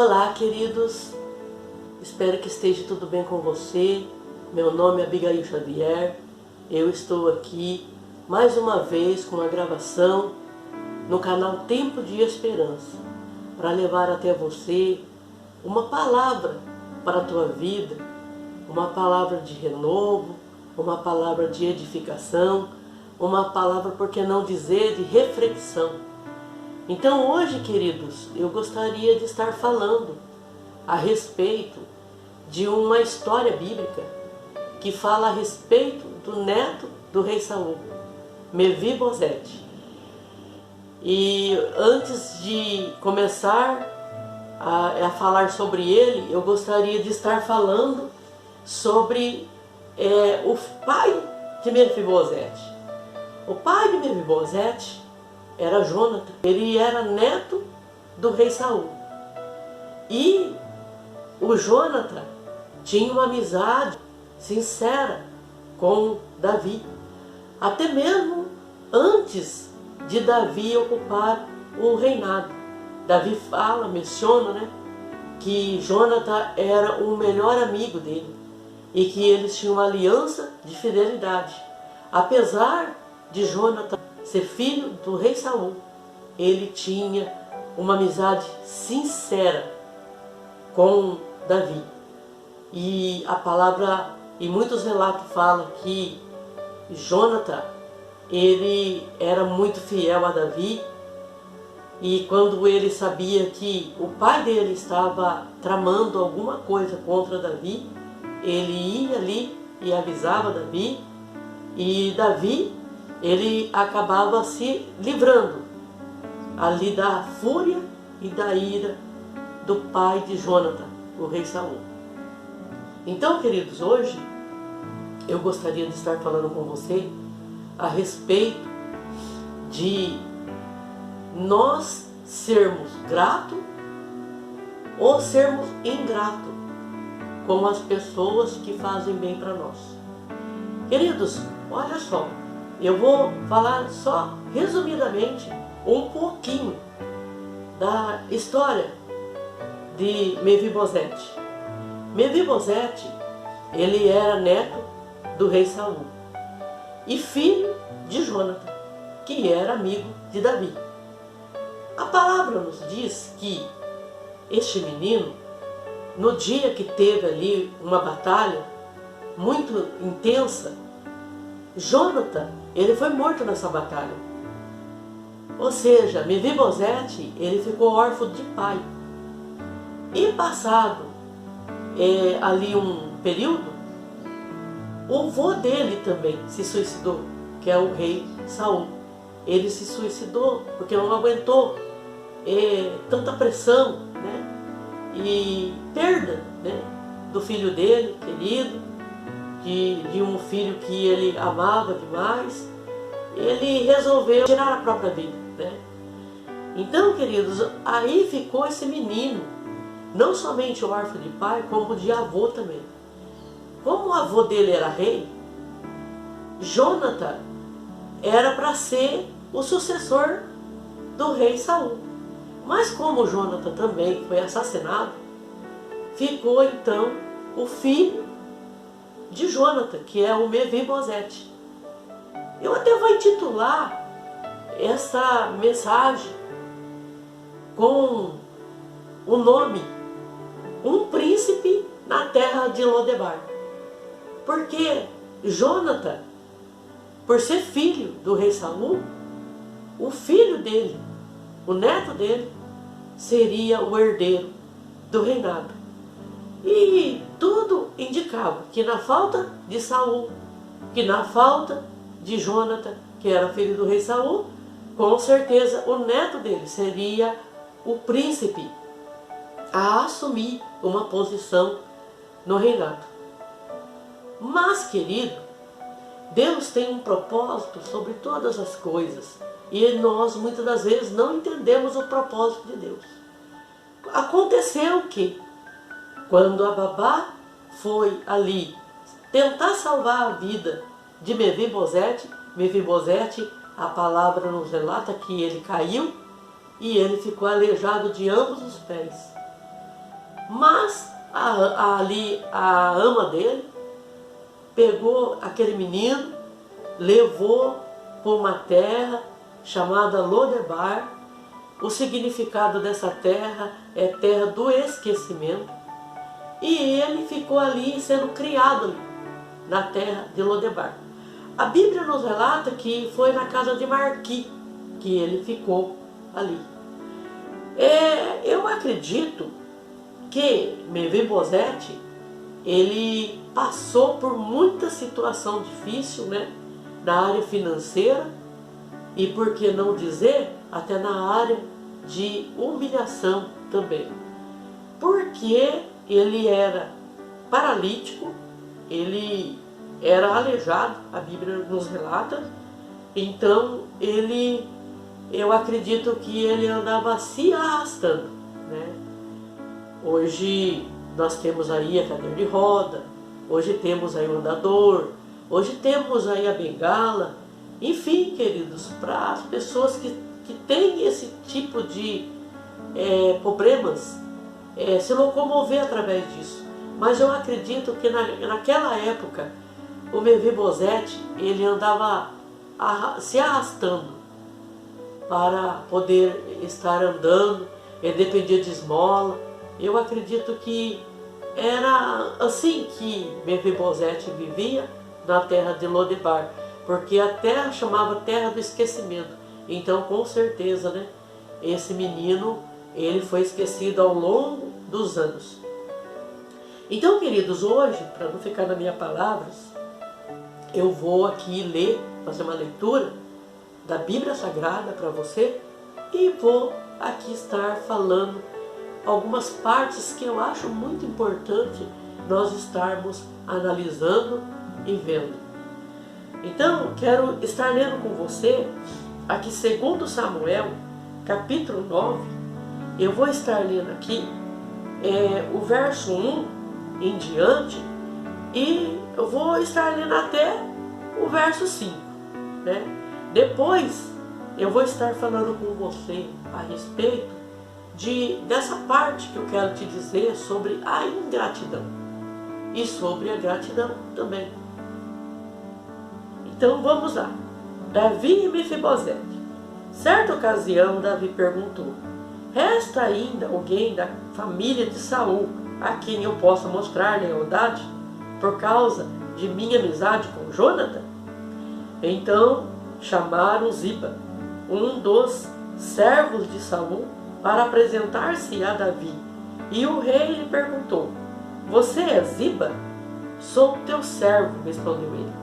Olá, queridos, espero que esteja tudo bem com você. Meu nome é Abigail Xavier, eu estou aqui mais uma vez com uma gravação no canal Tempo de Esperança, para levar até você uma palavra para a tua vida, uma palavra de renovo, uma palavra de edificação, uma palavra, por que não dizer, de reflexão. Então hoje, queridos, eu gostaria de estar falando a respeito de uma história bíblica que fala a respeito do neto do rei Saul, Mefibosete. E antes de começar a falar sobre ele, eu gostaria de estar falando sobre o pai de Mefibosete. O pai de Mefibosete era Jônatan. Ele era neto do rei Saul. E o Jônatan tinha uma amizade sincera com Davi. Até mesmo antes de Davi ocupar o reinado. Davi menciona, que Jônatan era o melhor amigo dele e que eles tinham uma aliança de fidelidade. Apesar de Jônatan ser filho do rei Saul, ele tinha uma amizade sincera com Davi. E a palavra, e muitos relatos falam que Jônatan, ele era muito fiel a Davi, e quando ele sabia que o pai dele estava tramando alguma coisa contra Davi, ele ia ali e avisava Davi, e Davi, ele acabava se livrando ali da fúria e da ira do pai de Jônatan, o rei Saul. Então, queridos, hoje eu gostaria de estar falando com você a respeito de nós sermos gratos ou sermos ingratos com as pessoas que fazem bem para nós. Queridos, olha só, eu vou falar só resumidamente um pouquinho da história de Mefibosete. Mefibosete, ele era neto do rei Saul e filho de Jônatan, que era amigo de Davi. A palavra nos diz que este menino, no dia que teve ali uma batalha muito intensa, Jônatan, ele foi morto nessa batalha. Ou seja, Mefibosete, ele ficou órfão de pai. E passado ali um período, o avô dele também se suicidou, que é o rei Saul. Ele se suicidou porque não aguentou tanta pressão, e perda, do filho dele, querido, de um filho que ele amava demais. Ele resolveu tirar a própria vida, Então, queridos, aí ficou esse menino, não somente órfão de pai, como de avô também. Como o avô dele era rei, Jônatan era para ser o sucessor do rei Saul. Mas como Jônatan também foi assassinado, ficou então o filho de Jônatan, que é o Mefibosete. Eu até vou intitular essa mensagem com o nome Um Príncipe na Terra de Lodebar. Porque Jônatan, por ser filho do rei Saul, o filho dele, o neto dele, seria o herdeiro do reinado. E tudo indicava que na falta de Saul, que na falta de Jônatan, que era filho do rei Saul, com certeza o neto dele seria o príncipe a assumir uma posição no reinado. Mas, querido, Deus tem um propósito sobre todas as coisas, e nós muitas das vezes não entendemos o propósito de Deus. Aconteceu que, quando a babá foi ali tentar salvar a vida de Mefibosete, a palavra nos relata que ele caiu e ele ficou aleijado de ambos os pés. Mas ali a ama dele pegou aquele menino, levou para uma terra chamada Lodebar. O significado dessa terra é terra do esquecimento. E ele ficou ali sendo criado ali, na terra de Lodebar. A Bíblia nos relata que foi na casa de Marqui que ele ficou ali. Eu acredito que Mefibosete, ele passou por muita situação difícil, né, na área financeira e, por que não dizer, até na área de humilhação também. Porque ele era paralítico, ele era aleijado, a Bíblia nos relata. Então eu acredito que ele andava se arrastando, né? Hoje nós temos aí a cadeira de roda, hoje temos aí o andador, hoje temos aí a bengala. Enfim, queridos, para as pessoas que têm esse tipo de problemas, se locomover através disso. Mas eu acredito que naquela época o Mefibosete, ele andava se arrastando para poder estar andando, ele dependia de esmola. Eu acredito que era assim que Mefibosete vivia na terra de Lodebar, porque a terra chamava terra do esquecimento. Então, com certeza, né, esse menino, ele foi esquecido ao longo dos anos. Então, queridos, hoje, para não ficar nas minhas palavras, eu vou aqui ler, fazer uma leitura da Bíblia Sagrada para você e vou aqui estar falando algumas partes que eu acho muito importante nós estarmos analisando e vendo. Então, quero estar lendo com você aqui 2 Samuel, capítulo 9. Eu vou estar lendo aqui o verso 1 em diante, e eu vou estar lendo até o verso 5, né? Depois eu vou estar falando com você a respeito dessa parte que eu quero te dizer sobre a ingratidão e sobre a gratidão também. Então vamos lá. Davi e Mefibosete. Certa ocasião, Davi perguntou: resta ainda alguém da família de Saul a quem eu possa mostrar lealdade por causa de minha amizade com Jonathan? Então chamaram Ziba, um dos servos de Saul, para apresentar-se a Davi. E o rei lhe perguntou: você é Ziba? Sou teu servo, respondeu ele.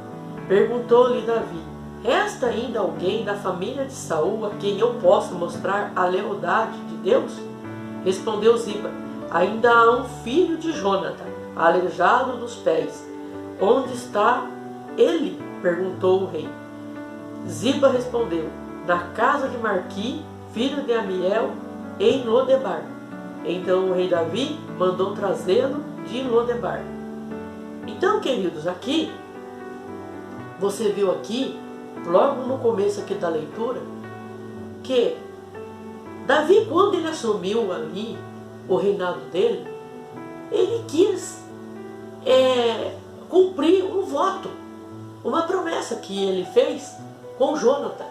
Perguntou-lhe Davi: resta ainda alguém da família de Saul a quem eu possa mostrar a lealdade de Deus? Respondeu Ziba: ainda há um filho de Jonathan, aleijado dos pés. Onde está ele? Perguntou o rei. Ziba respondeu: na casa de Marqui, filho de Amiel, em Lodebar. Então o rei Davi mandou trazê-lo de Lodebar. Então, queridos, aqui você viu aqui, logo no começo aqui da leitura, que Davi, quando ele assumiu ali o reinado dele, ele quis cumprir um voto, uma promessa que ele fez com Jonathan.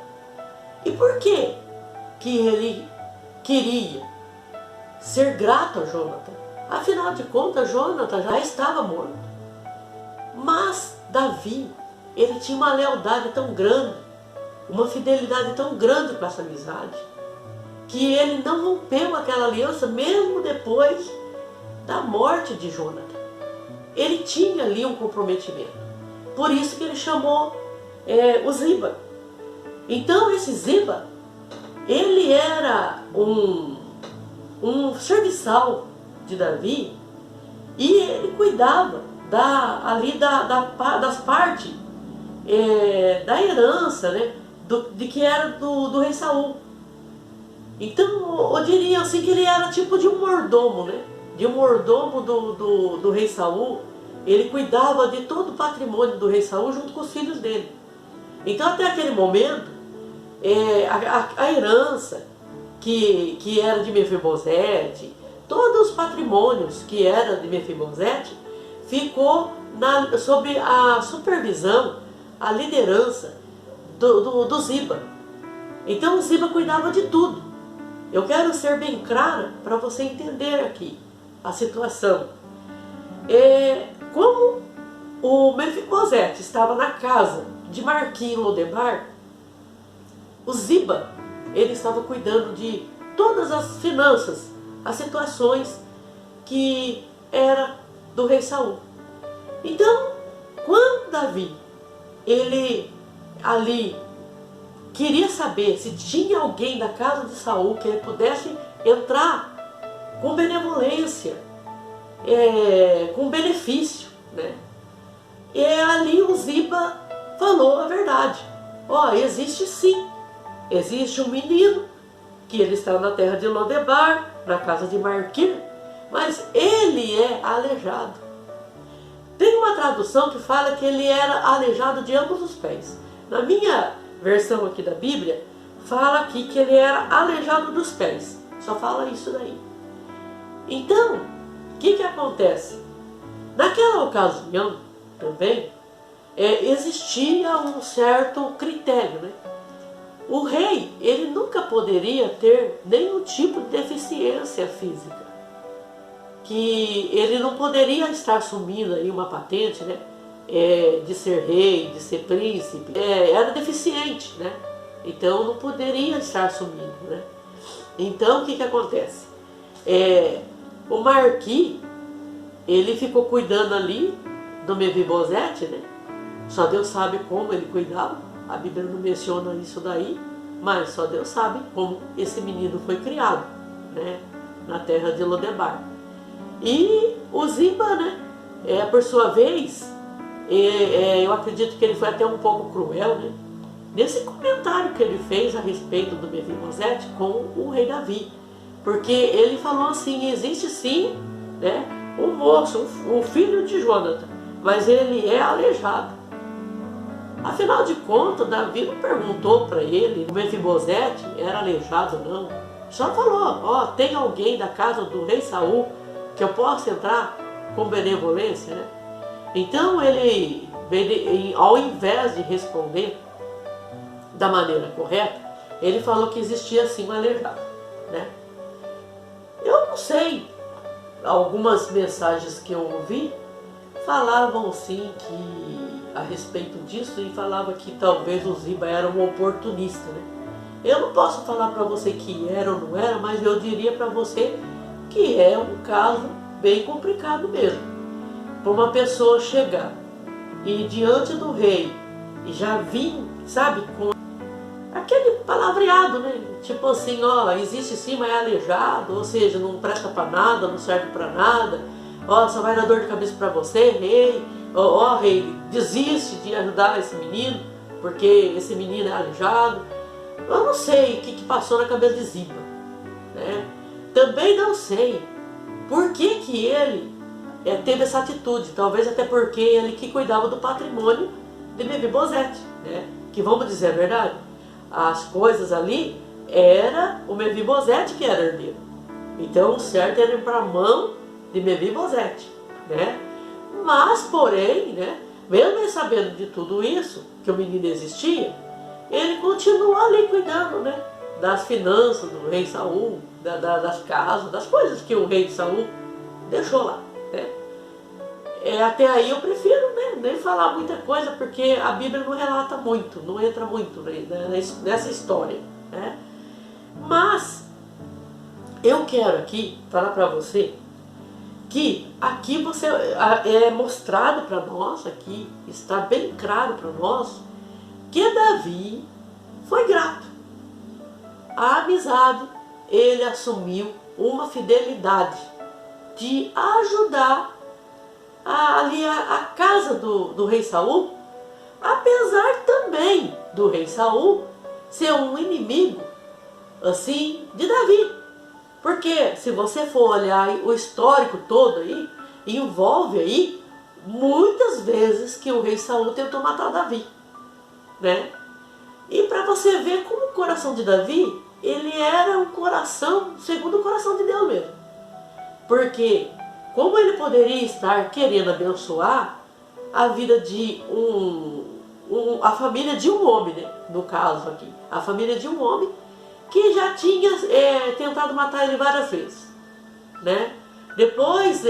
E por que ele queria ser grato a Jonathan? Afinal de contas, Jonathan já estava morto. Mas Davi, ele tinha uma lealdade tão grande, uma fidelidade tão grande para essa amizade, que ele não rompeu aquela aliança mesmo depois da morte de Jonathan. Ele tinha ali um comprometimento. Por isso que ele chamou o Ziba. Então esse Ziba, ele era um serviçal de Davi, e ele cuidava das partes da herança, né, de que era do rei Saul. Então eu diria assim que ele era tipo de um mordomo, né? De um mordomo do rei Saul. Ele cuidava de todo o patrimônio do rei Saul junto com os filhos dele. Então até aquele momento, a herança que era de Mefibosete, todos os patrimônios que era de Mefibosete ficou sob a supervisão, a liderança do Ziba. Então o Ziba cuidava de tudo. Eu quero ser bem clara para você entender aqui a situação. Como o Mefibosete estava na casa de Marquim Lodebar, o Ziba, ele estava cuidando de todas as finanças, as situações que era do rei Saul. Então, quando Davi, ele ali queria saber se tinha alguém da casa de Saul que ele pudesse entrar com benevolência, com benefício, né? E ali o Ziba falou a verdade. Existe sim, existe um menino que ele está na terra de Lodebar, na casa de Marquim, mas ele é aleijado. Tem uma tradução que fala que ele era aleijado de ambos os pés. Na minha versão aqui da Bíblia, fala aqui que ele era aleijado dos pés. Só fala isso daí. Então, o que acontece? Naquela ocasião também, existia um certo critério, né? O rei, ele nunca poderia ter nenhum tipo de deficiência física. Que ele não poderia estar assumindo aí uma patente, né? De ser rei, de ser príncipe. Era deficiente, né? Então não poderia estar assumindo, né? Então o que acontece? O Marquim, ele ficou cuidando ali do Mefibosete, né? Só Deus sabe como ele cuidava. A Bíblia não menciona isso daí, mas só Deus sabe como esse menino foi criado, né? Na terra de Lodebar. E o Ziba, né? Por sua vez, eu acredito que ele foi até um pouco cruel, né? Nesse comentário que ele fez a respeito do Mefibosete com o rei Davi. Porque ele falou assim, existe sim, né, um moço, o filho de Jonathan, mas ele é aleijado. Afinal de contas, Davi não perguntou para ele, o Mefibosete era aleijado ou não. Só falou, tem alguém da casa do rei Saul que eu possa entrar com benevolência, né? Então ele, ao invés de responder da maneira correta, ele falou que existia sim um aleijado, né? Eu não sei, algumas mensagens que eu ouvi falavam sim que a respeito disso e falava que talvez o Ziba era um oportunista, né? Eu não posso falar para você que era ou não era, mas eu diria para você que é um caso bem complicado mesmo. Para uma pessoa chegar e diante do rei e já vir, sabe, com aquele palavreado, né? Tipo assim, existe sim, mas é aleijado, ou seja, não presta para nada, não serve para nada, só vai dar dor de cabeça para você, rei, rei, desiste de ajudar esse menino, porque esse menino é aleijado. Eu não sei o que passou na cabeça de Ziba, né? Também não sei por que ele teve essa atitude, talvez até porque ele que cuidava do patrimônio de Mefibosete, né? Que vamos dizer a verdade, as coisas ali, era o Mefibosete que era herdeiro. Então o certo era ir para a mão de Mefibosete, né? Mas, porém, né, mesmo ele sabendo de tudo isso, que o menino existia, ele continuou ali cuidando, né, das finanças do rei Saul, das casas, das coisas que o rei Saul deixou lá, né? Até aí eu prefiro, né, nem falar muita coisa, porque a Bíblia não relata muito, não entra muito, né, nessa história, né? Mas eu quero aqui falar para você que aqui é mostrado para nós, aqui está bem claro para nós, que Davi foi grato. A amizade, ele assumiu uma fidelidade de ajudar ali a casa do rei Saul, apesar também do rei Saul ser um inimigo assim de Davi. Porque se você for olhar o histórico todo aí, envolve aí muitas vezes que o rei Saul tentou matar Davi, né? E para você ver como o coração de Davi, ele era um coração segundo o coração de Deus mesmo. Porque como ele poderia estar querendo abençoar a vida de a família de um homem, né? No caso aqui, a família de um homem que já tinha tentado matar ele várias vezes, né? Depois,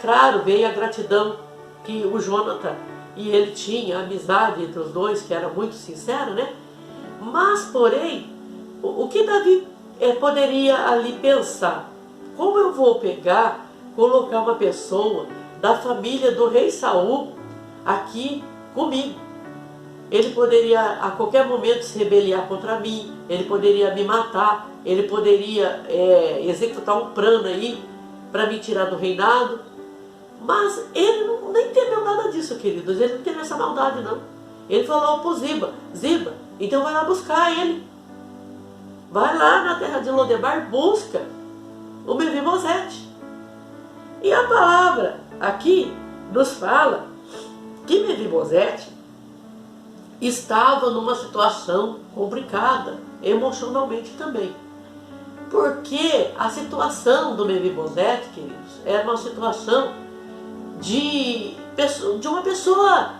claro, veio a gratidão que o Jonathan e ele tinha, a amizade entre os dois, que era muito sincera, né? Mas, porém, o que Davi poderia ali pensar? Como eu vou colocar uma pessoa da família do rei Saul aqui comigo? Ele poderia a qualquer momento se rebeliar contra mim, ele poderia me matar, ele poderia executar um plano aí para me tirar do reinado. Mas ele não entendeu nada disso, queridos. Ele não teve essa maldade, não. Ele falou para o Ziba: Ziba, então vai lá buscar ele. Vai lá na terra de Lodebar, busca o Mefibosete. E a palavra aqui nos fala que Mefibosete estava numa situação complicada, emocionalmente também. Porque a situação do Mefibosete, queridos, era uma situação de uma pessoa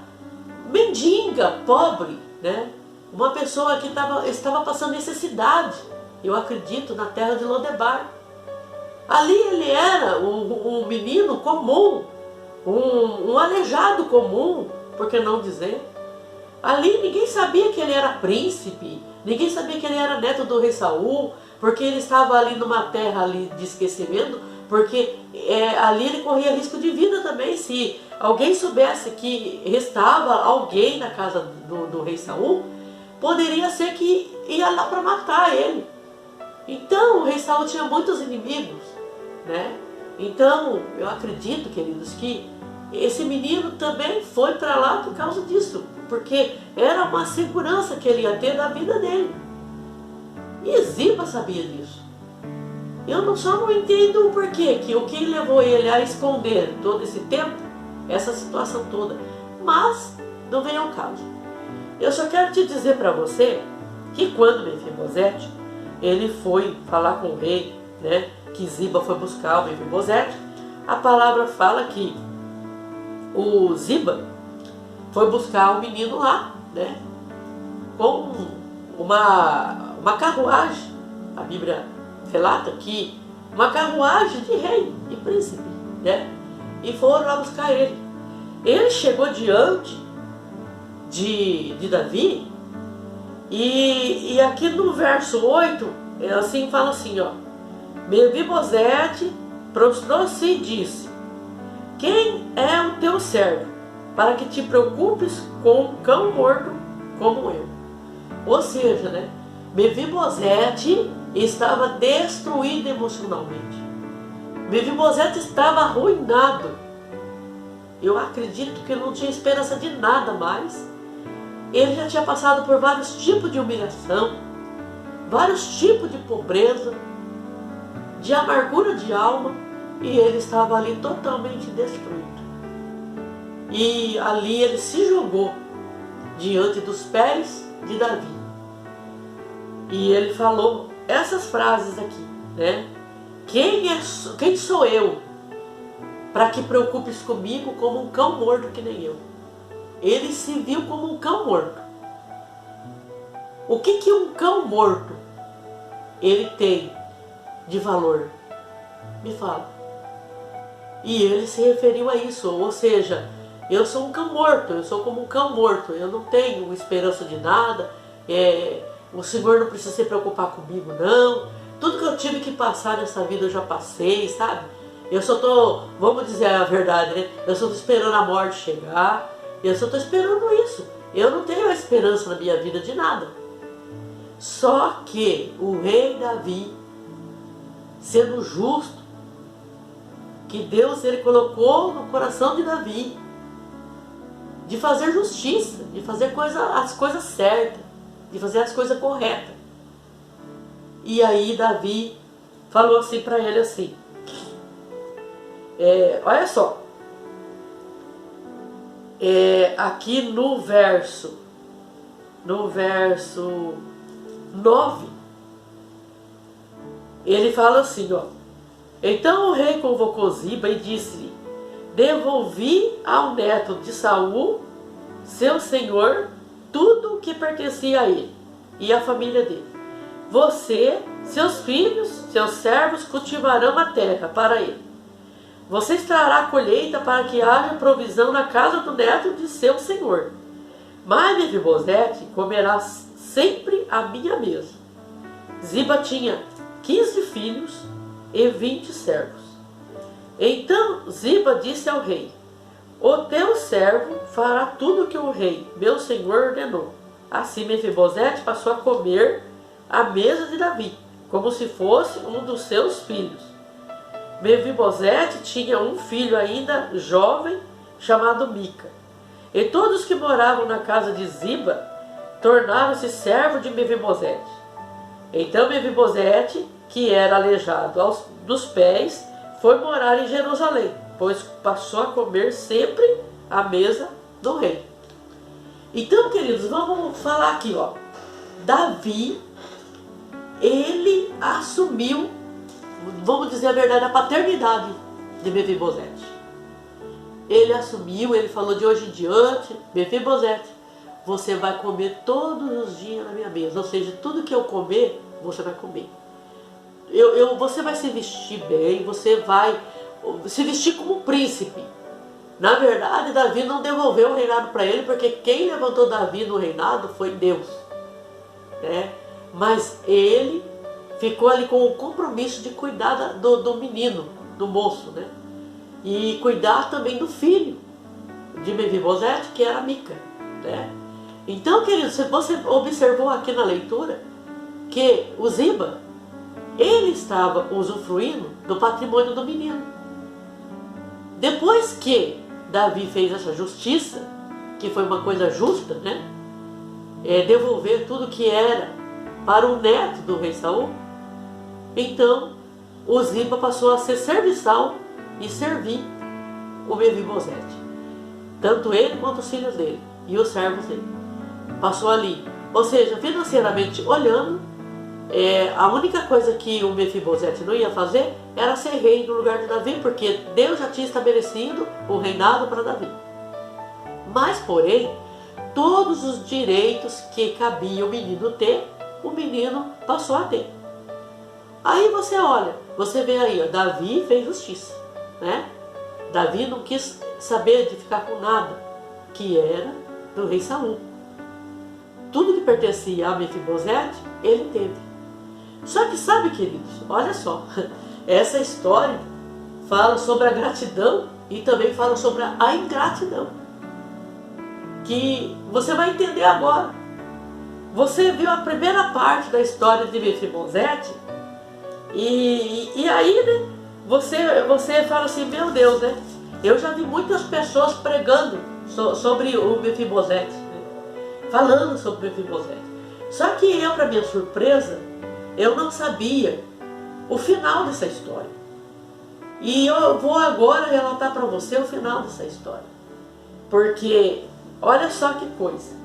mendiga, pobre, né? Uma pessoa que estava passando necessidade, eu acredito, na terra de Lodebar. Ali ele era um menino comum, um aleijado comum, por que não dizer? Ali ninguém sabia que ele era príncipe, ninguém sabia que ele era neto do rei Saul, porque ele estava ali numa terra ali de esquecimento, porque ali ele corria risco de vida também. Se alguém soubesse que restava alguém na casa do rei Saul, poderia ser que ia lá para matar ele. Então o rei Saul tinha muitos inimigos, né? Então eu acredito, queridos, que esse menino também foi para lá por causa disso, porque era uma segurança que ele ia ter da vida dele. E Ziba sabia disso. Eu só não entendo o porquê, o que levou ele a esconder todo esse tempo, essa situação toda. Mas não vem ao caso. Eu só quero te dizer para você que quando Mefibosete, ele foi falar com o rei, né, que Ziba foi buscar o Mefibosete, a palavra fala que o Ziba foi buscar o menino lá, né, com uma carruagem. A Bíblia relata que uma carruagem de rei, de príncipe, né, e foram lá buscar ele. Ele chegou diante de Davi, e aqui no verso 8, assim fala assim, ó: Mefibosete prostrou-se e disse: quem é o teu servo, para que te preocupes com um cão morto como eu? Ou seja, né, Mefibosete estava destruído emocionalmente. Mefibosete estava arruinado. Eu acredito que ele não tinha esperança de nada mais. Ele já tinha passado por vários tipos de humilhação, vários tipos de pobreza, de amargura de alma, e ele estava ali totalmente destruído. E ali ele se jogou diante dos pés de Davi. E ele falou essas frases aqui, né? Quem sou eu para que preocupes comigo como um cão morto que nem eu? Ele se viu como um cão morto. O que um cão morto ele tem de valor? Me fala. E ele se referiu a isso, ou seja, eu sou um cão morto, eu sou como um cão morto, eu não tenho esperança de nada, o Senhor não precisa se preocupar comigo não, tudo que eu tive que passar nessa vida eu já passei, sabe? Eu só tô, vamos dizer a verdade, né? Eu só tô esperando a morte chegar, eu só tô esperando isso, eu não tenho esperança na minha vida de nada. Só que o rei Davi, sendo justo, que Deus ele colocou no coração de Davi, de fazer justiça, de fazer as coisas certas, de fazer as coisas corretas. E aí Davi falou assim para ele assim, olha só, aqui no verso 9, ele fala assim, ó: Então o rei convocou Ziba e disse-lhe: devolvi ao neto de Saul, seu senhor, tudo o que pertencia a ele e à família dele. Você, seus filhos, seus servos cultivarão a terra para ele. Você extrará a colheita para que haja provisão na casa do neto de seu senhor. Mas Mefibosete comerá sempre à minha mesa. Ziba tinha 15 filhos e 20 servos. Então Ziba disse ao rei: o teu servo fará tudo o que o rei, meu senhor, ordenou. Assim Mefibosete passou a comer à mesa de Davi, como se fosse um dos seus filhos. Mefibosete tinha um filho ainda jovem, chamado Mica. E todos que moravam na casa de Ziba tornaram-se servos de Mefibosete. Então Mefibosete, que era aleijado dos pés, foi morar em Jerusalém, pois passou a comer sempre à mesa do rei. Então, queridos, vamos falar aqui, ó. Davi, ele assumiu, vamos dizer a verdade, a paternidade de Mefibosete. Ele assumiu, ele falou: de hoje em diante, Mefibosete, você vai comer todos os dias na minha mesa. Ou seja, tudo que eu comer, você vai comer. Você vai se vestir bem, você vai se vestir como um príncipe. Na verdade, Davi não devolveu o reinado para ele, porque quem levantou Davi no reinado foi Deus, né? Mas ele ficou ali com o compromisso de cuidar do menino, do moço, né? E cuidar também do filho de Mefibosete, que era Mica, né? Então, queridos, você observou aqui na leitura que o Ziba, ele estava usufruindo do patrimônio do menino. Depois que Davi fez essa justiça, que foi uma coisa justa, né? Devolver tudo que era para o neto do rei Saul, então o Ziba passou a ser serviçal e servir o Mefibosete, tanto ele quanto os filhos dele e os servos dele. Passou ali, ou seja, financeiramente olhando, a única coisa que o Mefibosete não ia fazer era ser rei no lugar de Davi, porque Deus já tinha estabelecido o reinado para Davi. Mas, porém, todos os direitos que cabia o menino ter, o menino passou a ter. Aí você olha, você vê aí, ó, Davi fez justiça, né? Davi não quis saber de ficar com nada que era do rei Saul. Tudo que pertencia a Mefibosete, ele teve. Só que sabe, queridos, olha só, essa história fala sobre a gratidão e também fala sobre a ingratidão, que você vai entender agora. Você viu a primeira parte da história de Mefibosete e aí, né, você fala assim: meu Deus, né, eu já vi muitas pessoas pregando sobre o Mefibosete, né, falando sobre o Mefibosete. Só que eu, para minha surpresa, eu não sabia o final dessa história. E eu vou agora relatar para você o final dessa história. Porque, olha só que coisa.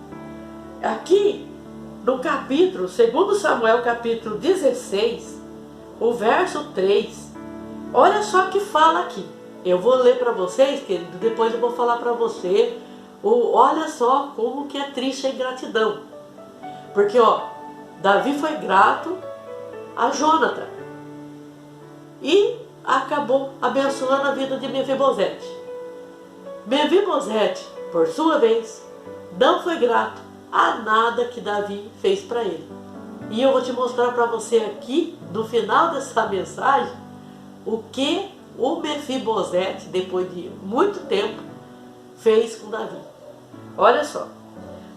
Aqui, no capítulo, 2 Samuel, capítulo 16, o verso 3, olha só que fala aqui. Eu vou ler para vocês, querido, depois eu vou falar para você. Olha só como que é triste a ingratidão. Porque, ó, Davi foi grato a Jonathan e acabou abençoando a vida de Mefibosete. Mefibosete, por sua vez, não foi grato a nada que Davi fez para ele. E eu vou te mostrar para você aqui, no final dessa mensagem, o que o Mefibosete, depois de muito tempo, fez com Davi. Olha só,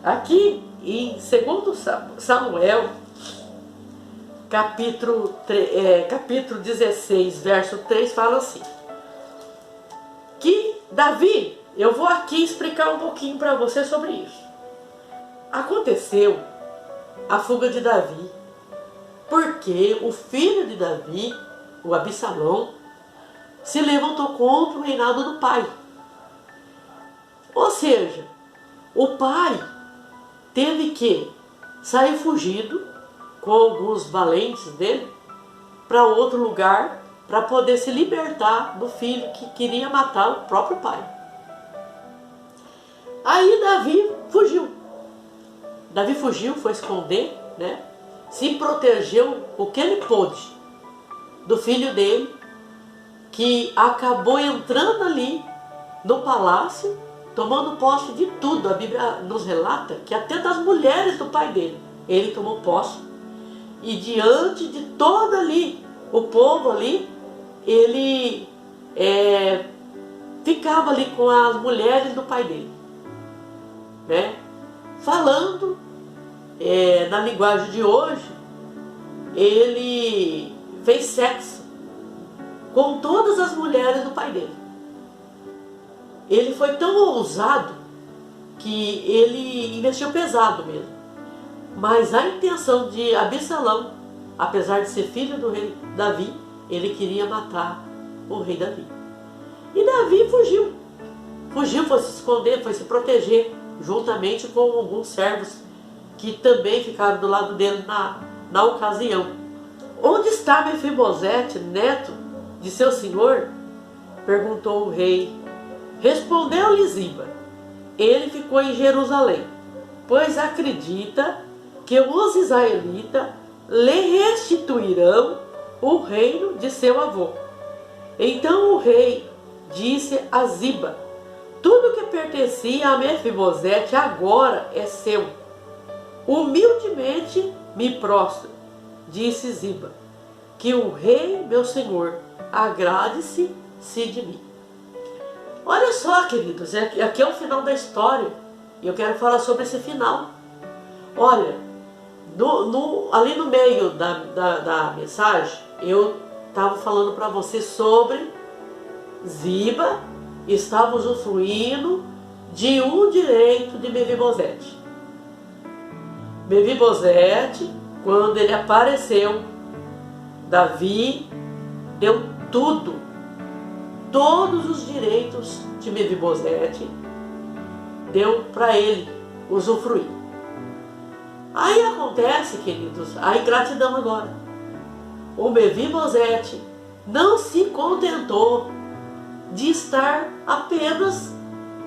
aqui em 2 Samuel, capítulo 16, verso 3, fala assim: que Davi, eu vou aqui explicar um pouquinho para você sobre isso. Aconteceu a fuga de Davi, porque o filho de Davi, o Absalão, se levantou contra o reinado do pai. Ou seja, o pai teve que sair fugido com alguns valentes dele para outro lugar para poder se libertar do filho que queria matar o próprio pai. Aí Davi fugiu. Davi fugiu, foi esconder, né? Se protegeu o que ele pôde do filho dele, que acabou entrando ali no palácio, tomando posse de tudo. A Bíblia nos relata que até das mulheres do pai dele, ele tomou posse. E diante de todo ali, o povo ali, ele ficava ali com as mulheres do pai dele, né? Falando na linguagem de hoje, ele fez sexo com todas as mulheres do pai dele. Ele foi tão ousado que ele investiu pesado mesmo. Mas a intenção de Absalão, apesar de ser filho do rei Davi, ele queria matar o rei Davi. E Davi fugiu. Fugiu, foi se esconder, foi se proteger, juntamente com alguns servos que também ficaram do lado dele na ocasião. Onde está Mefibosete, neto de seu senhor? Perguntou o rei. Respondeu-lhe Ziba. Ele ficou em Jerusalém, pois acredita que os israelitas lhe restituirão o reino de seu avô. Então o rei disse a Ziba: tudo que pertencia a Mefibosete agora é seu. Humildemente me prostro, disse Ziba, que o rei meu senhor agrade-se de mim. Olha só, queridos, aqui é o final da história e eu quero falar sobre esse final. Olha, ali no meio da mensagem, eu estava falando para você sobre Ziba estava usufruindo de um direito de Mefibosete. Mefibosete, quando ele apareceu, Davi deu tudo, todos os direitos de Mefibosete, deu para ele usufruir. Aí acontece, queridos, a ingratidão agora. O Mefibosete não se contentou de estar apenas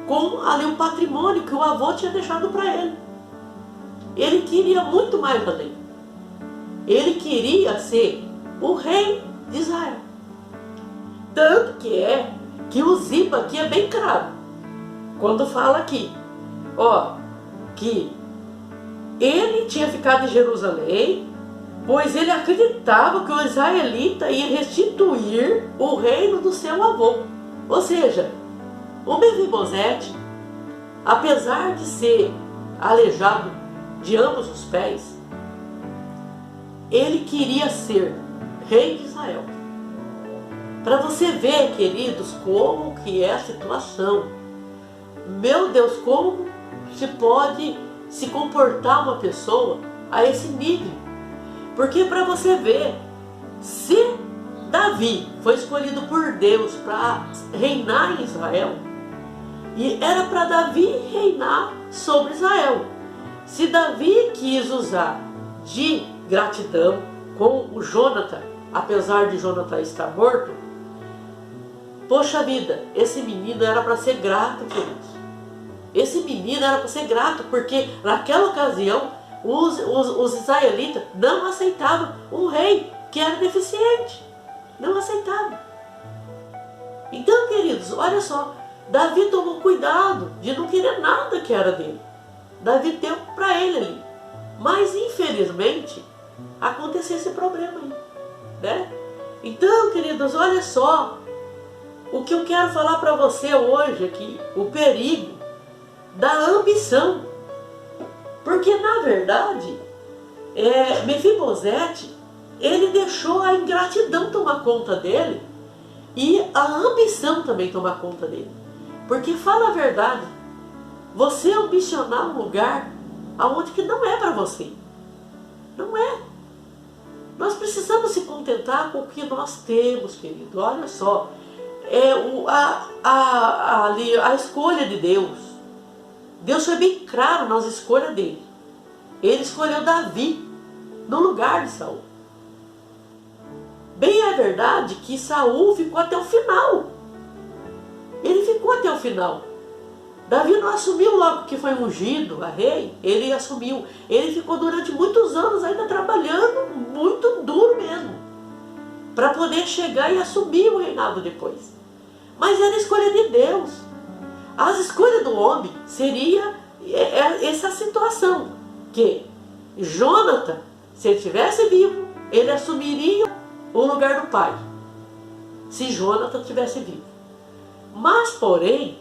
com ali o patrimônio que o avô tinha deixado para ele. Ele queria muito mais além. Ele queria ser o rei de Israel. Tanto que o Ziba aqui é bem claro. Quando fala aqui, que ele tinha ficado em Jerusalém, pois ele acreditava que o israelita ia restituir o reino do seu avô. Ou seja, o Mefibosete, apesar de ser aleijado de ambos os pés, ele queria ser rei de Israel. Para você ver, queridos, como que é a situação. Meu Deus, como se pode se comportar uma pessoa a esse nível? Porque para você ver, se Davi foi escolhido por Deus para reinar em Israel, e era para Davi reinar sobre Israel. Se Davi quis usar de gratidão com o Jonathan, apesar de Jonathan estar morto, poxa vida, esse menino era para ser grato, queridos. Esse menino era para ser grato, porque naquela ocasião os israelitas não aceitavam um rei que era deficiente. Não aceitavam. Então, queridos, olha só, Davi tomou cuidado de não querer nada que era dele. Davi deu para ele ali. Mas, infelizmente, aconteceu esse problema aí, né? Então, queridos, olha só, o que eu quero falar para você hoje aqui, o perigo da ambição. Porque, na verdade, Mefibosete, ele deixou a ingratidão tomar conta dele e a ambição também tomar conta dele. Porque, fala a verdade, você ambicionar um lugar aonde que não é para você. Não é. Nós precisamos se contentar com o que nós temos, querido. Olha só, a escolha de Deus. Deus foi bem claro nas escolhas dele. Ele escolheu Davi no lugar de Saul. Bem é verdade que Saul ficou até o final. Ele ficou até o final. Davi não assumiu logo que foi ungido a rei, ele assumiu. Ele ficou durante muitos anos ainda trabalhando muito duro mesmo, para poder chegar e assumir o reinado depois. Mas era a escolha de Deus. As escolhas do homem seria essa situação, que Jonathan, se ele estivesse vivo, ele assumiria o lugar do pai, se Jonathan estivesse vivo. Mas, porém,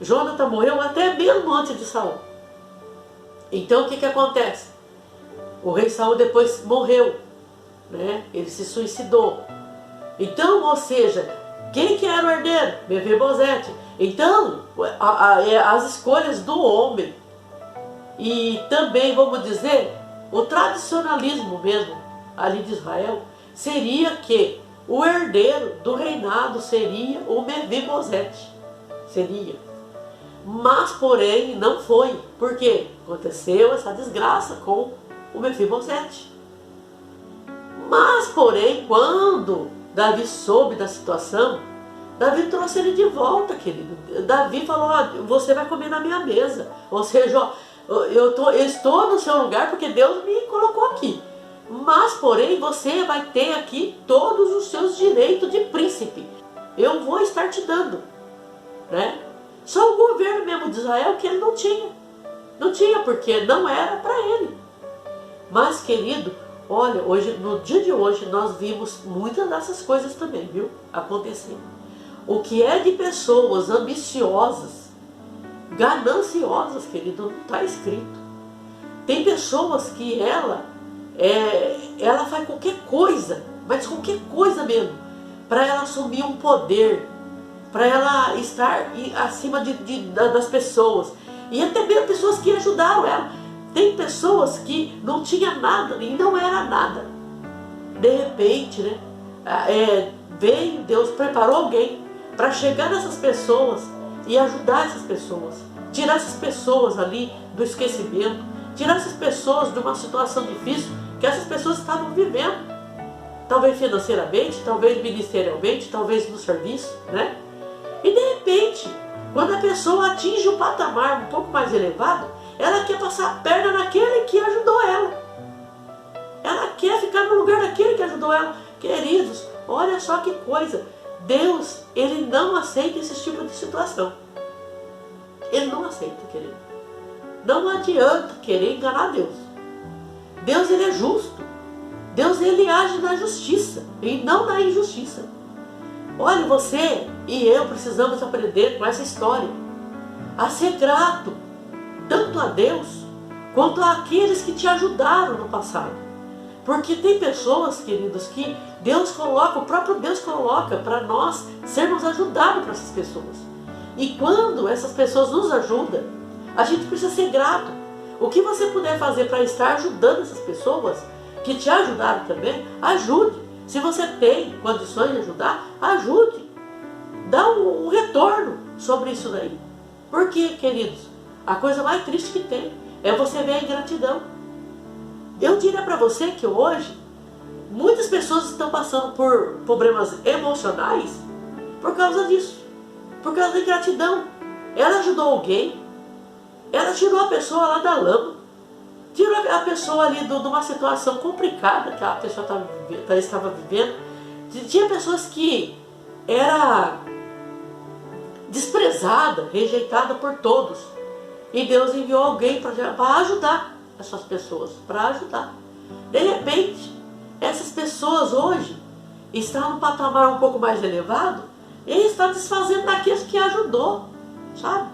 Jonathan morreu até mesmo antes de Saul. Então o que acontece? O rei Saul depois morreu, né? Ele se suicidou. Então, ou seja, quem que era o herdeiro? Mefibosete. Então, as escolhas do homem e também, vamos dizer, o tradicionalismo mesmo ali de Israel seria que o herdeiro do reinado seria o Mefibosete. Seria. Mas, porém, não foi. Por quê? Aconteceu essa desgraça com o Mefibosete. Mas, porém, quando Davi soube da situação, Davi trouxe ele de volta, querido. Davi falou, você vai comer na minha mesa. Ou seja, eu estou no seu lugar porque Deus me colocou aqui. Mas, porém, você vai ter aqui todos os seus direitos de príncipe. Eu vou estar te dando, né? Só o governo mesmo de Israel que ele não tinha. Não tinha, porque não era para ele. Mas, querido, olha, hoje, no dia de hoje, nós vimos muitas dessas coisas também, viu? Acontecendo. O que é de pessoas ambiciosas, gananciosas, querido, não está escrito. Tem pessoas que ela faz qualquer coisa, mas qualquer coisa mesmo, para ela assumir um poder, para ela estar acima das pessoas. E até mesmo pessoas que ajudaram ela. Tem pessoas que não tinha nada e não era nada. De repente, né, veio, Deus preparou alguém para chegar nessas pessoas e ajudar essas pessoas. Tirar essas pessoas ali do esquecimento. Tirar essas pessoas de uma situação difícil que essas pessoas estavam vivendo. Talvez financeiramente, talvez ministerialmente, talvez no serviço, né? E de repente, quando a pessoa atinge um patamar um pouco mais elevado, ela quer passar a perna naquele que ajudou ela. Ela quer ficar no lugar daquele que ajudou ela. Queridos, olha só que coisa. Deus, ele não aceita esse tipo de situação. Ele não aceita, querido. Não adianta querer enganar Deus. Deus, ele é justo. Deus, ele age na justiça e não na injustiça. Olha, você e eu precisamos aprender com essa história a ser grato tanto a Deus quanto àqueles que te ajudaram no passado. Porque tem pessoas, queridos, que Deus coloca, o próprio Deus coloca para nós sermos ajudados por essas pessoas. E quando essas pessoas nos ajudam, a gente precisa ser grato. O que você puder fazer para estar ajudando essas pessoas que te ajudaram também, ajude. Se você tem condições de ajudar, ajude. Dá um retorno sobre isso daí. Porque, queridos, a coisa mais triste que tem é você ver a ingratidão. Eu diria para você que hoje, muitas pessoas estão passando por problemas emocionais por causa disso. Por causa da ingratidão. Ela ajudou alguém, ela tirou a pessoa lá da lama, tirou a pessoa ali de uma situação complicada que a pessoa estava vivendo. Tinha pessoas que era desprezada, rejeitada por todos. E Deus enviou alguém para ajudar essas pessoas, para ajudar. De repente, essas pessoas hoje estão num patamar um pouco mais elevado e está desfazendo daqueles que ajudou, sabe?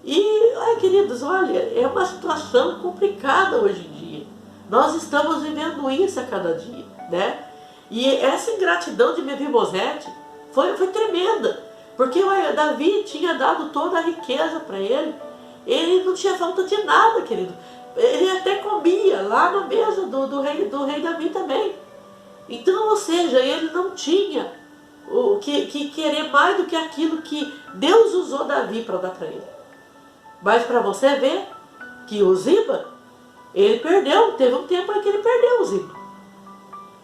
E, ai, queridos, olha, é uma situação complicada hoje em dia. Nós estamos vivendo isso a cada dia, né? E essa ingratidão de Mefibosete foi tremenda. Porque, olha, Davi tinha dado toda a riqueza para ele. Ele não tinha falta de nada, querido. Ele até comia lá na mesa do rei Davi também. Então, ou seja, ele não tinha o que querer mais do que aquilo que Deus usou Davi para dar para ele. Mas para você ver que o Ziba, ele perdeu, teve um tempo em que ele perdeu o Ziba.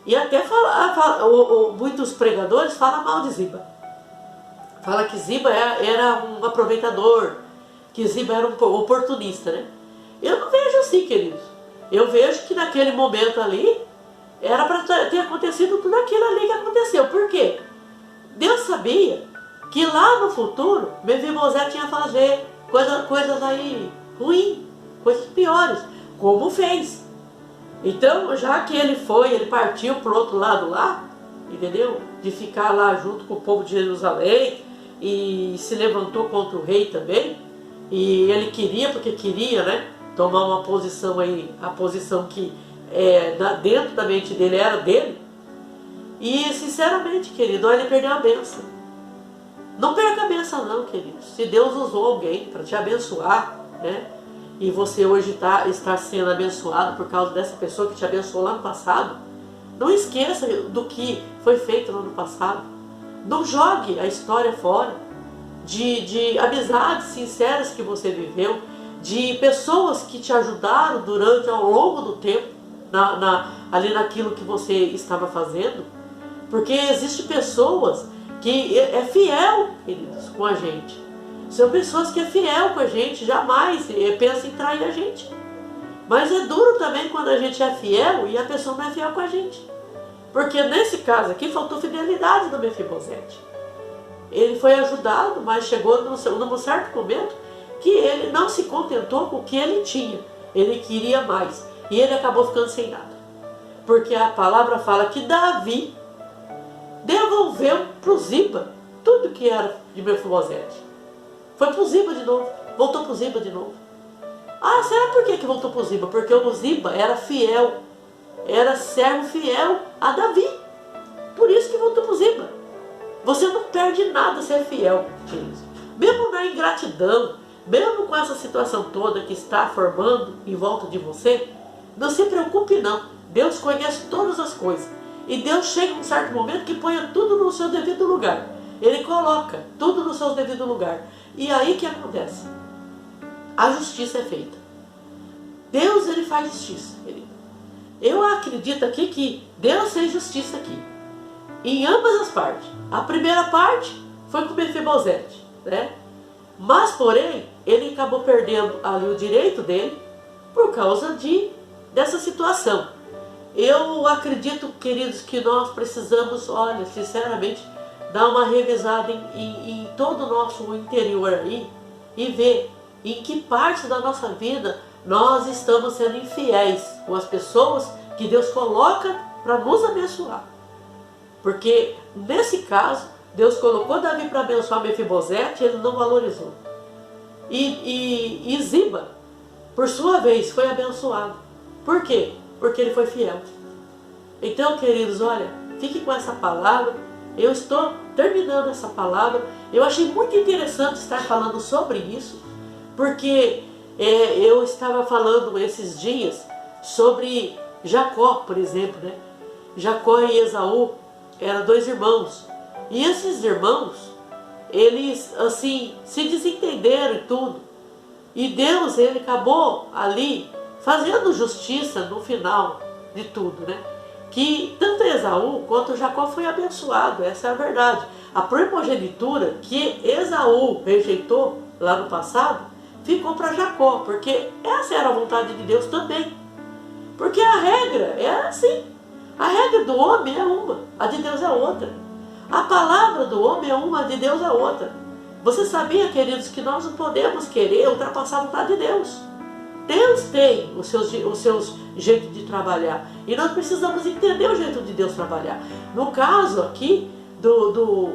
E até muitos pregadores falam mal de Ziba. Fala que Ziba era um aproveitador, que Ziba era um oportunista, né? Eu não vejo assim, queridos. Eu vejo que naquele momento ali, era para ter acontecido tudo aquilo ali que aconteceu. Por quê? Deus sabia que lá no futuro, Mefibosete ia fazer coisas aí ruins, coisas piores, como fez. Então, já que ele partiu para o outro lado lá, entendeu? De ficar lá junto com o povo de Jerusalém e se levantou contra o rei também. E ele queria, porque queria, né? Tomar uma posição aí, a posição que dentro da mente dele era dele. E sinceramente, querido, olha, ele perdeu a bênção. Não perca a bênção não, querido. Se Deus usou alguém para te abençoar, né? E você hoje está sendo abençoado por causa dessa pessoa que te abençoou lá no passado, não esqueça do que foi feito no ano passado. Não jogue a história fora de amizades sinceras que você viveu, de pessoas que te ajudaram ao longo do tempo, ali naquilo que você estava fazendo. Porque existem pessoas que é fiel, queridos, com a gente. São pessoas que é fiel com a gente, jamais pensa em trair a gente. Mas é duro também quando a gente é fiel e a pessoa não é fiel com a gente. Porque nesse caso aqui faltou fidelidade do Mefibosete. Ele foi ajudado, mas chegou num certo momento que ele não se contentou com o que ele tinha. Ele queria mais. E ele acabou ficando sem nada. Porque a palavra fala que Davi devolveu para o Ziba tudo que era de Mefibosete. Foi para o Ziba de novo. Voltou para o Ziba de novo. Ah, será por que voltou para o Ziba? Porque o Ziba era fiel. Era servo fiel a Davi. Por isso que voltou para o Ziba. Você não perde nada se é fiel, queridos. Mesmo na ingratidão, mesmo com essa situação toda que está formando em volta de você, não se preocupe não. Deus conhece todas as coisas. E Deus chega em um certo momento que põe tudo no seu devido lugar. Ele coloca tudo no seu devido lugar. E aí o que acontece? A justiça é feita. Deus, ele faz justiça, querido. Eu acredito aqui que Deus fez justiça aqui. Em ambas as partes. A primeira parte foi com Mefibosete, né? Mas, porém, ele acabou perdendo ali o direito dele por causa dessa situação. Eu acredito, queridos, que nós precisamos, olha, sinceramente, dar uma revisada em todo o nosso interior aí e ver em que parte da nossa vida nós estamos sendo infiéis com as pessoas que Deus coloca para nos abençoar. Porque, nesse caso, Deus colocou Davi para abençoar Mefibosete e ele não valorizou. E Ziba, por sua vez, foi abençoado. Por quê? Porque ele foi fiel. Então, queridos, olha, fique com essa palavra. Eu estou terminando essa palavra. Eu achei muito interessante estar falando sobre isso, porque eu estava falando esses dias sobre Jacó, por exemplo, né? Jacó e Esaú eram dois irmãos. E esses irmãos, eles assim se desentenderam e tudo. E Deus, ele acabou ali fazendo justiça no final de tudo, né? Que tanto Esaú quanto Jacó foi abençoado, essa é a verdade. A primogenitura que Esaú rejeitou lá no passado, ficou para Jacó, porque essa era a vontade de Deus também. Porque a regra é assim. A regra do homem é uma, a de Deus é outra. A palavra do homem é uma, a de Deus é outra. Você sabia, queridos, que nós não podemos querer ultrapassar a vontade de Deus. Deus tem os seus jeitos de trabalhar. E nós precisamos entender o jeito de Deus trabalhar. No caso aqui do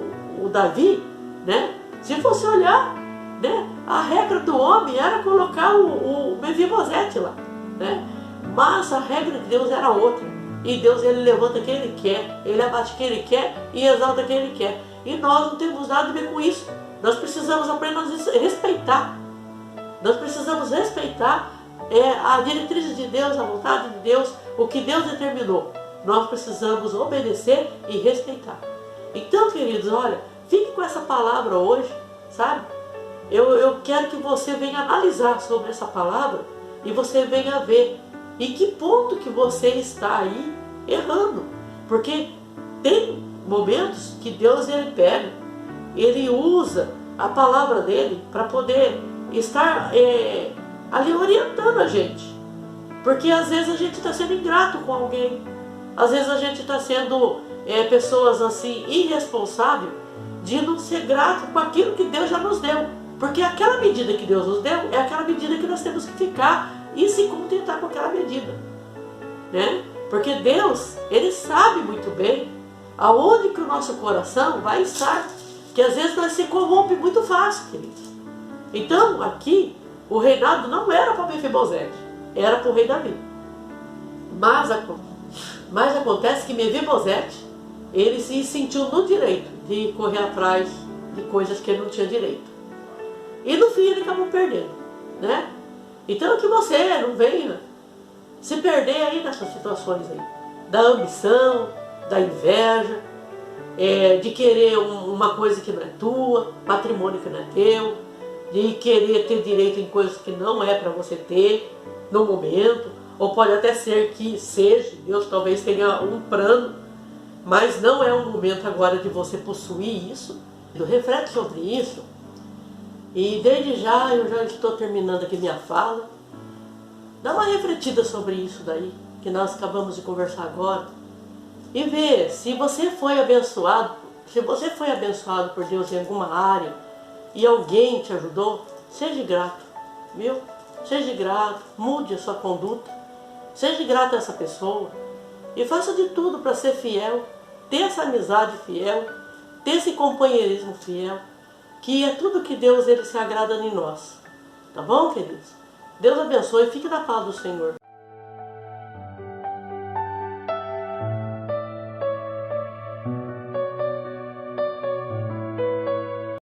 Davi, né? Se você olhar, né? A regra do homem era colocar o Mefibosete lá, né? Mas a regra de Deus era outra. E Deus, ele levanta quem ele quer, ele abate quem ele quer e exalta quem ele quer. E nós não temos nada a ver com isso. Nós precisamos apenas respeitar. Nós precisamos respeitar a diretriz de Deus, a vontade de Deus, o que Deus determinou. Nós precisamos obedecer e respeitar. Então, queridos, olha, fique com essa palavra hoje, sabe? Eu quero que você venha analisar sobre essa palavra e você venha ver em que ponto que você está aí errando. Porque tem momentos que Deus ele pega, ele usa a palavra dele para poder estar ali orientando a gente. Porque às vezes a gente está sendo ingrato com alguém, às vezes a gente está sendo pessoas assim irresponsáveis de não ser grato com aquilo que Deus já nos deu. Porque aquela medida que Deus nos deu é aquela medida que nós temos que ficar e se contentar com aquela medida, né? Porque Deus, ele sabe muito bem aonde que o nosso coração vai estar, que às vezes nós se corrompe muito fácil, queridos. Então, aqui, o reinado não era para Mefibosete, era para o rei Davi. Mas acontece que Mefibosete, ele se sentiu no direito de correr atrás de coisas que ele não tinha direito. E no fim ele acabou perdendo, né? Então que você não venha se perder aí nessas situações aí, da ambição, da inveja, de querer uma coisa que não é tua, patrimônio que não é teu, de querer ter direito em coisas que não é para você ter no momento, ou pode até ser que seja, Deus talvez tenha um plano, mas não é o momento agora de você possuir isso. Eu reflete sobre isso, e desde já eu já estou terminando aqui minha fala. Dá uma refletida sobre isso daí, que nós acabamos de conversar agora, e vê se você foi abençoado, por Deus em alguma área, e alguém te ajudou, seja grato, viu? Seja grato, mude a sua conduta, seja grato a essa pessoa, e faça de tudo para ser fiel, ter essa amizade fiel, ter esse companheirismo fiel, que é tudo que Deus ele se agrada em nós. Tá bom, queridos? Deus abençoe e fique na paz do Senhor.